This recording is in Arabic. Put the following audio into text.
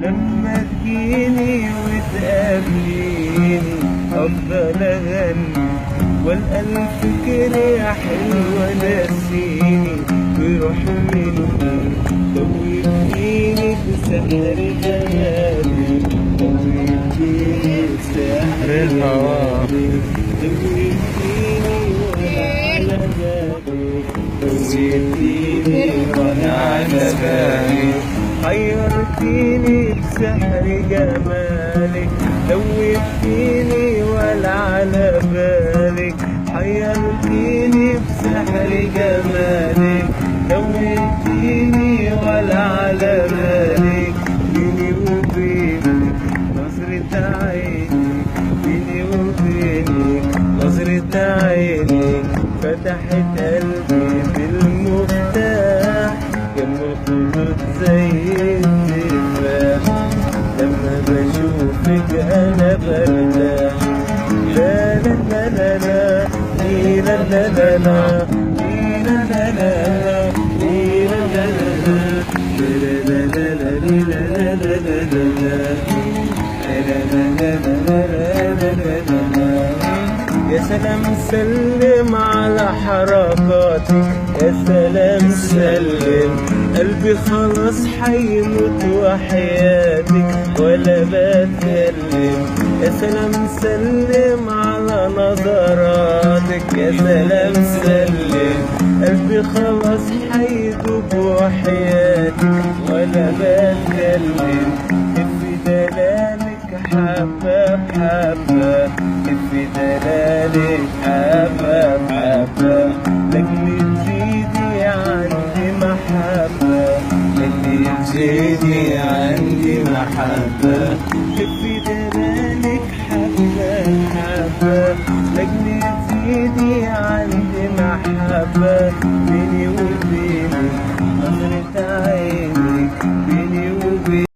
لما تجيني وتقابليني افضل اغني والقى فكر يا حلوة نسيني ويروح مني دوبتيني بسحر جمالي دوبتيني بسحر الهوى دوبتيني وانا على بالي دوبتيني وانا على بالي حيرتيني بسحر جمالك دوبتيني ولا على بالك حيرتيني بسحر جمالك دوبتيني ولا على بالك بيني وبينك نظرة عينك بيني وبينك نظرة عينك فتحت قلبي بالمفتاح كان مخلوق زي التفاح لما بشوفك انا برتاح لا لا لا لا لا لا لا لا لا لا لا لا يا سلام سلم على حركاتك يا سلام سلم قلبي خلاص حيموت وحياتك ولا بتكلم يا سلام سلم على نظراتك يا سلام سلم قلبي خلاص حيدوب وحياتك ولا بتكلم في دلالك حبة بحبة في دلالك حبة بحبة لكن تزيدي عندي محبة لكن تزيدي عندي محبة في دلالك حبة بحبة لكن تزيدي عندي محبة